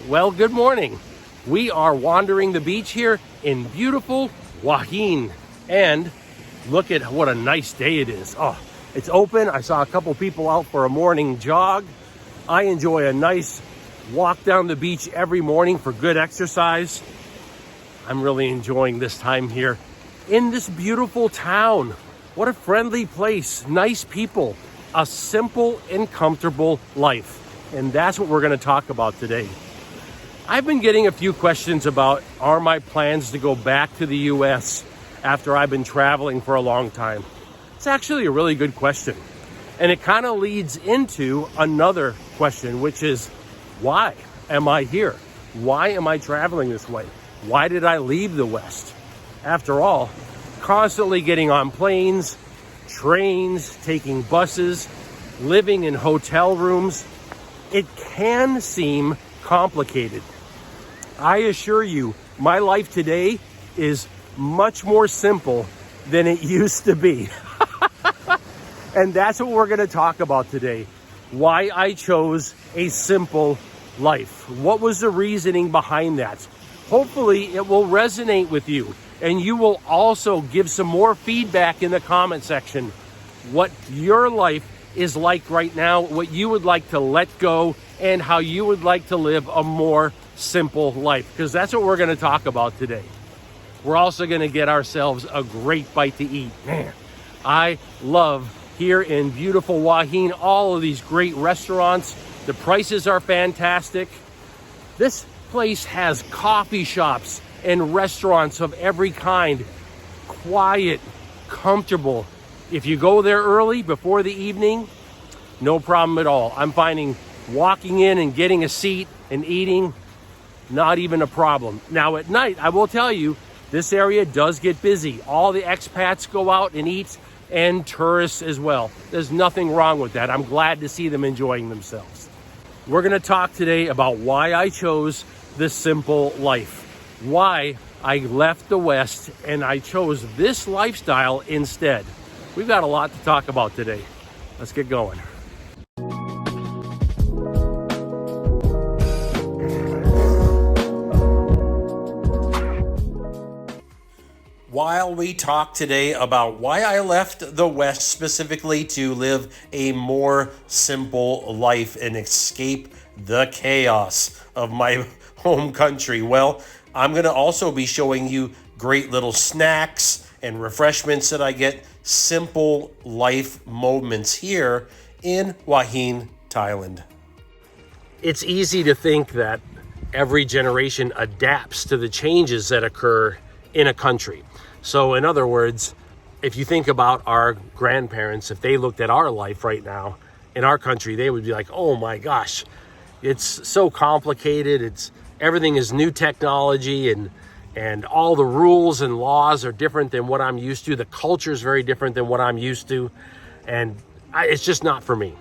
Well, good morning. We are wandering the beach here in beautiful Hua Hin. And look at what a nice day it is. Oh, it's open. I saw a couple people out for a morning jog. I enjoy a nice walk down the beach every morning for good exercise. I'm really enjoying this time here in this beautiful town. What a friendly place, nice people, a simple and comfortable life. And that's what we're going to talk about today. I've been getting a few questions about, are my plans to go back to the US after I've been traveling for a long time? It's actually a really good question. And it kind of leads into another question, which is, why am I here? Why am I traveling this way? Why did I leave the West? After all, constantly getting on planes, trains, taking buses, living in hotel rooms, it can seem complicated. I assure you, my life today is much more simple than it used to be. And that's what we're going to talk about today. Why I chose a simple life. What was the reasoning behind that? Hopefully it will resonate with you, and you will also give some more feedback in the comment section. What your life is like right now, what you would like to let go, and how you would like to live a more simple life, because that's what we're going to talk about today. We're also going to get ourselves a great bite to eat. Man, I love here in beautiful Hua Hin all of these great restaurants. The prices are fantastic. This place has coffee shops and restaurants of every kind, quiet, comfortable. If you go there early before the evening, no problem at all. I'm finding walking in and getting a seat and eating, not even a problem. Now at night, I will tell you, this area does get busy. All the expats go out and eat, and tourists as well. There's nothing wrong with that. I'm glad to see them enjoying themselves. We're going to talk today about why I chose this simple life, why I left the West and I chose this lifestyle instead. We've got a lot to talk about today. Let's get going. While we talk today about why I left the West specifically to live a more simple life and escape the chaos of my home country, well, I'm going to also be showing you great little snacks and refreshments that I get, simple life moments here in Hua Hin, Thailand. It's easy to think that every generation adapts to the changes that occur in a country. So in other words, if you think about our grandparents, if they looked at our life right now in our country, they would be like, oh my gosh, it's so complicated. Everything is new technology and all the rules and laws are different than what I'm used to. The culture is very different than what I'm used to. And it's just not for me.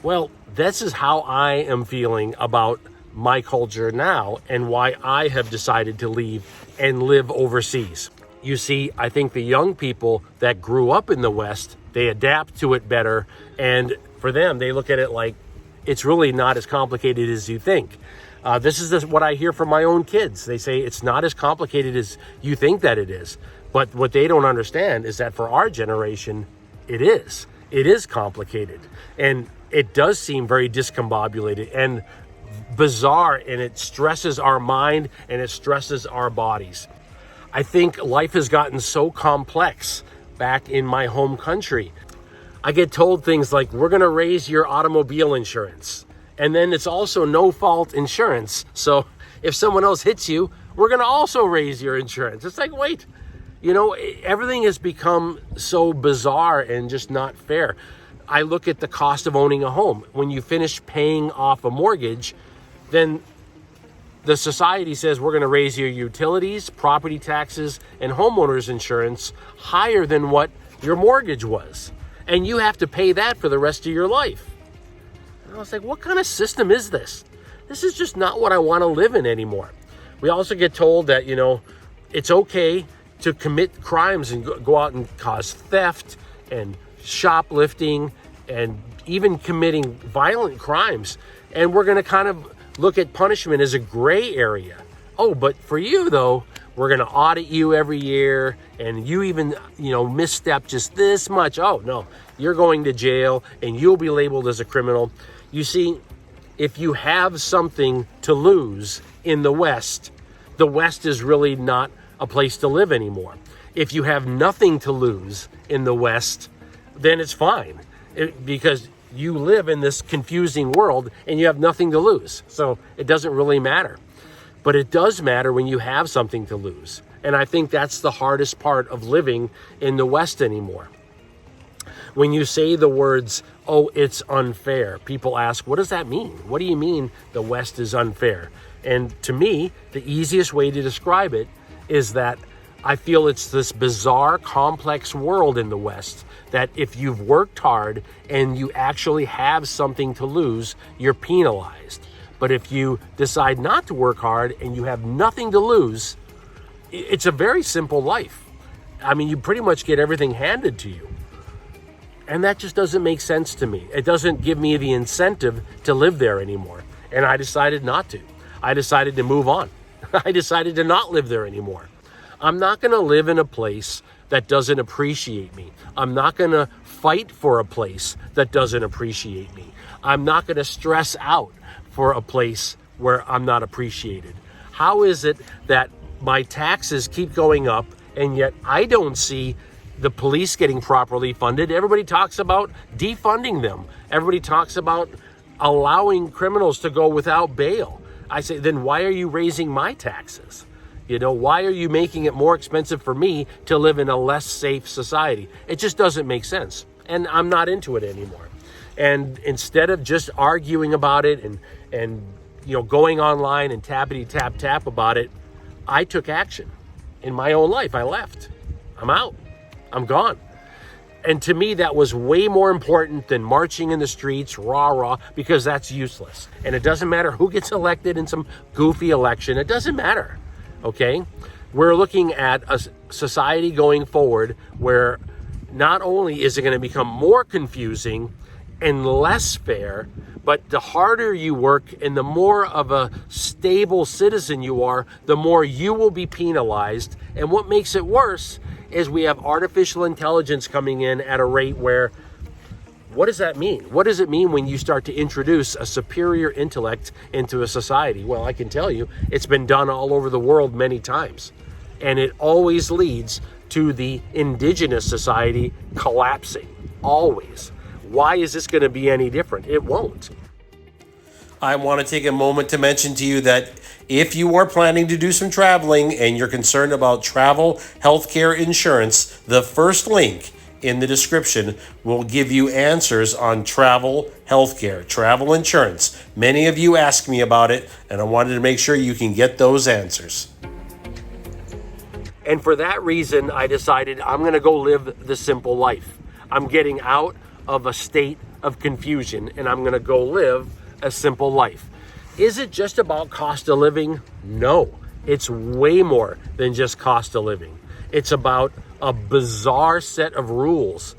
Well, this is how I am feeling about my culture now and why I have decided to leave and live overseas. You see, I think the young people that grew up in the West, they adapt to it better. And for them, they look at it like it's really not as complicated as you think. This is what I hear from my own kids. They say it's not as complicated as you think that it is. But what they don't understand is that for our generation, it is. It is complicated. And it does seem very discombobulated and bizarre, and it stresses our mind and it stresses our bodies. I think life has gotten so complex back in my home country. I get told things like, we're going to raise your automobile insurance. And then it's also no-fault insurance. So if someone else hits you, we're going to also raise your insurance. It's like, wait, everything has become so bizarre and just not fair. I look at the cost of owning a home. When you finish paying off a mortgage, then the society says we're going to raise your utilities, property taxes, and homeowners insurance higher than what your mortgage was. And you have to pay that for the rest of your life. And I was like, what kind of system is this? This is just not what I want to live in anymore. We also get told that, it's okay to commit crimes and go out and cause theft and shoplifting and even committing violent crimes. And we're going to kind of look at punishment as a gray area. Oh, but for you though, we're going to audit you every year, and you even, misstep just this much. Oh no, you're going to jail and you'll be labeled as a criminal. You see, if you have something to lose in the West is really not a place to live anymore. If you have nothing to lose in the West, then it's fine, because you live in this confusing world and you have nothing to lose. So it doesn't really matter. But it does matter when you have something to lose. And I think that's the hardest part of living in the West anymore. When you say the words, oh, it's unfair, people ask, what does that mean? What do you mean the West is unfair? And to me, the easiest way to describe it is that I feel it's this bizarre, complex world in the West that if you've worked hard and you actually have something to lose, you're penalized. But if you decide not to work hard and you have nothing to lose, it's a very simple life. I mean, you pretty much get everything handed to you. And that just doesn't make sense to me. It doesn't give me the incentive to live there anymore. And I decided not to. I decided to move on. I decided to not live there anymore. I'm not going to live in a place that doesn't appreciate me. I'm not going to fight for a place that doesn't appreciate me. I'm not going to stress out for a place where I'm not appreciated. How is it that my taxes keep going up and yet I don't see the police getting properly funded? Everybody talks about defunding them. Everybody talks about allowing criminals to go without bail. I say, then why are you raising my taxes? Why are you making it more expensive for me to live in a less safe society? It just doesn't make sense. And I'm not into it anymore. And instead of just arguing about it and going online and tappity tap tap about it, I took action in my own life. I left. I'm out. I'm gone. And to me, that was way more important than marching in the streets, rah, because that's useless. And it doesn't matter who gets elected in some goofy election. It doesn't matter. Okay? We're looking at a society going forward where not only is it going to become more confusing and less fair, but the harder you work and the more of a stable citizen you are, the more you will be penalized. And what makes it worse is we have artificial intelligence coming in at a rate where, what does that mean? What does it mean when you start to introduce a superior intellect into a society? Well, I can tell you, it's been done all over the world many times. And it always leads to the indigenous society collapsing, always. Why is this going to be any different? It won't. I want to take a moment to mention to you that if you are planning to do some traveling and you're concerned about travel, healthcare, insurance, the first link in the description will give you answers on travel, healthcare, travel insurance. Many of you asked me about it, and I wanted to make sure you can get those answers. And for that reason, I decided I'm going to go live the simple life. I'm getting out of a state of confusion, and I'm going to go live a simple life. Is it just about cost of living? No, it's way more than just cost of living. It's about a bizarre set of rules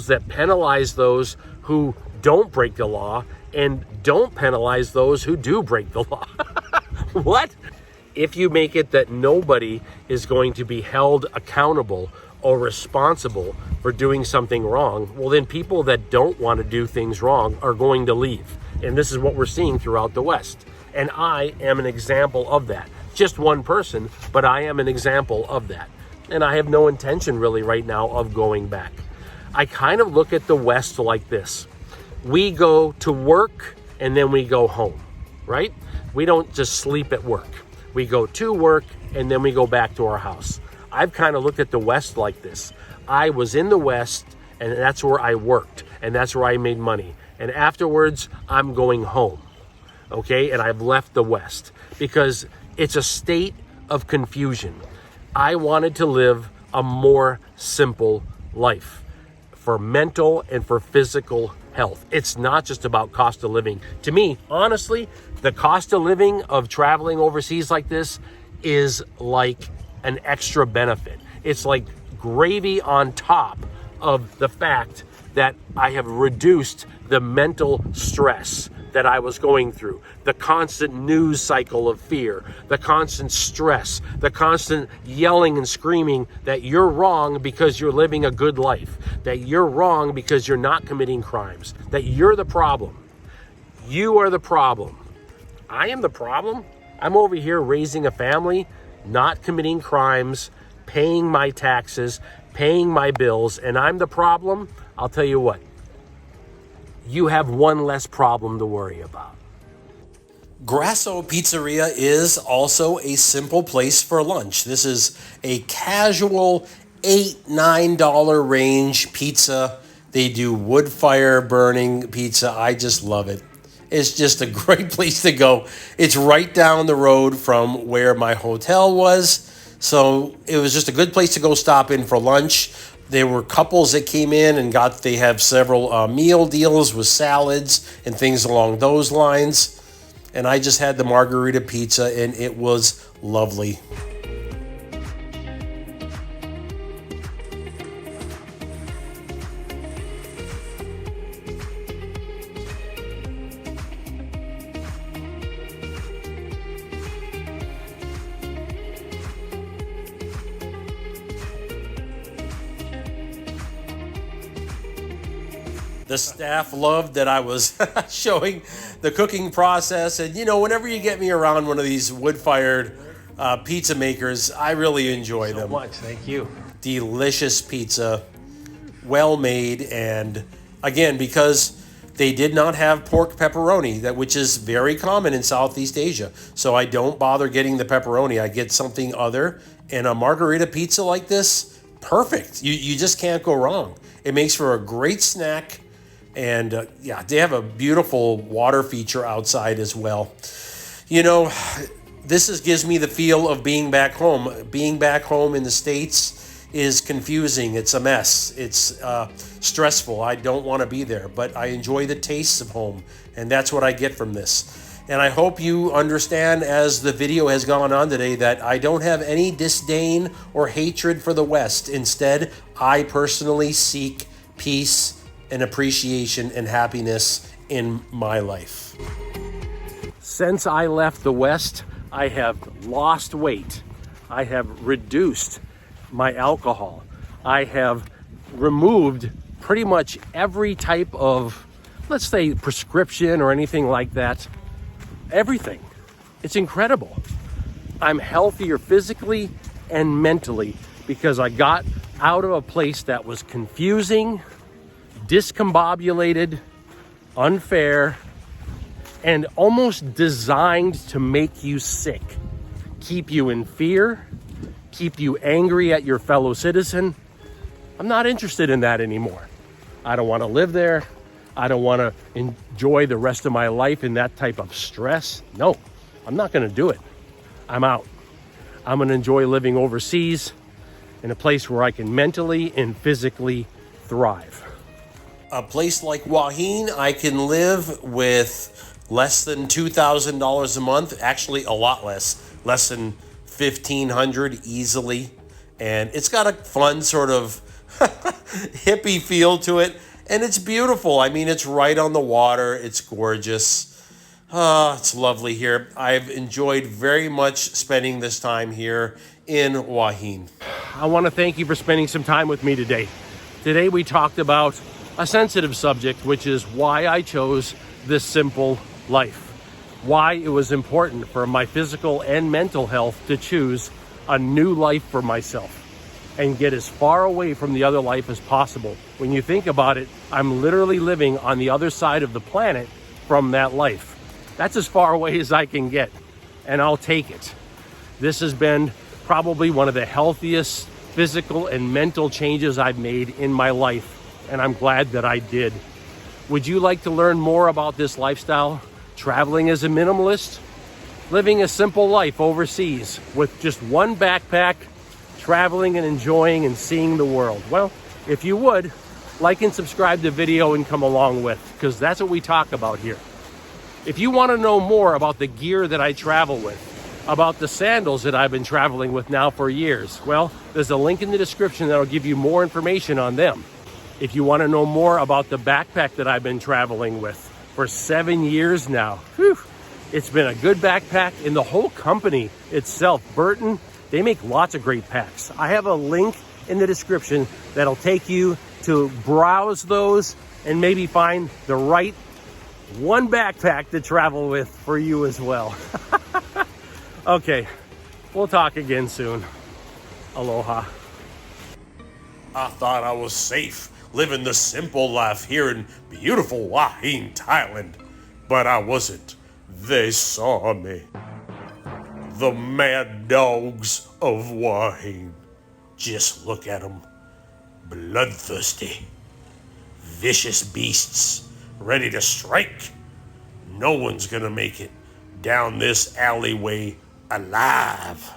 that penalize those who don't break the law and don't penalize those who do break the law. What? If you make it that nobody is going to be held accountable or responsible for doing something wrong, well, then people that don't want to do things wrong are going to leave. And this is what we're seeing throughout the West. And I am an example of that. Just one person, but I am an example of that. And I have no intention really right now of going back. I kind of look at the West like this. We go to work and then we go home, right? We don't just sleep at work. We go to work and then we go back to our house. I've kind of looked at the West like this. I was in the West and that's where I worked and that's where I made money. And afterwards, I'm going home, okay? And I've left the West because it's a state of confusion. I wanted to live a more simple life for mental and for physical health. It's not just about cost of living. To me, honestly, the cost of living of traveling overseas like this is like an extra benefit. It's like gravy on top of the fact that I have reduced the mental stress that I was going through, the constant news cycle of fear, the constant stress, the constant yelling and screaming that you're wrong because you're living a good life, that you're wrong because you're not committing crimes, that you're the problem. You are the problem. I am the problem. I'm over here raising a family, not committing crimes, paying my taxes, paying my bills, and I'm the problem. I'll tell you what, you have one less problem to worry about. Grasso Pizzeria is also a simple place for lunch. This is a casual $8-9 range pizza. They do wood fire burning pizza. I just love it. It's just a great place to go. It's right down the road from where my hotel was. So it was just a good place to go stop in for lunch. There were couples that came in and they have several meal deals with salads and things along those lines. And I just had the margarita pizza and it was lovely. The staff loved that I was showing the cooking process. And, you know, whenever you get me around one of these wood-fired pizza makers, I really enjoy them. So much, thank you. Delicious pizza, well made. And, again, because they did not have pork pepperoni, which is very common in Southeast Asia. So I don't bother getting the pepperoni. I get something other. And a margarita pizza like this, perfect. You just can't go wrong. It makes for a great snack. And yeah, they have a beautiful water feature outside as well. You know, this gives me the feel of being back home. Being back home in the States is confusing. It's a mess. It's stressful. I don't want to be there, but I enjoy the tastes of home. And that's what I get from this. And I hope you understand as the video has gone on today that I don't have any disdain or hatred for the West. Instead, I personally seek peace and appreciation and happiness in my life. Since I left the West, I have lost weight. I have reduced my alcohol. I have removed pretty much every type of, let's say, prescription or anything like that. Everything. It's incredible. I'm healthier physically and mentally because I got out of a place that was confusing, discombobulated, unfair, and almost designed to make you sick, keep you in fear, keep you angry at your fellow citizen. I'm not interested in that anymore. I don't want to live there. I don't want to enjoy the rest of my life in that type of stress. No, I'm not going to do it. I'm out. I'm going to enjoy living overseas in a place where I can mentally and physically thrive. A place like Hua Hin, I can live with less than $2,000 a month. Actually, a lot less than $1,500 easily. And it's got a fun sort of hippie feel to it. And it's beautiful. I mean, it's right on the water. It's gorgeous. It's lovely here. I've enjoyed very much spending this time here in Hua Hin. I want to thank you for spending some time with me today. Today we talked about a sensitive subject, which is why I chose this simple life. Why it was important for my physical and mental health to choose a new life for myself and get as far away from the other life as possible. When you think about it, I'm literally living on the other side of the planet from that life. That's as far away as I can get, and I'll take it. This has been probably one of the healthiest physical and mental changes I've made in my life, and I'm glad that I did. Would you like to learn more about this lifestyle? Traveling as a minimalist? Living a simple life overseas with just one backpack, traveling and enjoying and seeing the world? Well, if you would, like and subscribe to the video and come along with, because that's what we talk about here. If you want to know more about the gear that I travel with, about the sandals that I've been traveling with now for years, well, there's a link in the description that'll give you more information on them. If you want to know more about the backpack that I've been traveling with for 7 years now. Whew. It's been a good backpack, and the whole company itself, Burton, they make lots of great packs. I have a link in the description that'll take you to browse those and maybe find the right one backpack to travel with for you as well. Okay, we'll talk again soon. Aloha. I thought I was safe living the simple life here in beautiful Hua Hin, Thailand, but I wasn't. They saw me. The mad dogs of Hua Hin. Just look at them. Bloodthirsty. Vicious beasts, ready to strike. No one's gonna make it down this alleyway alive.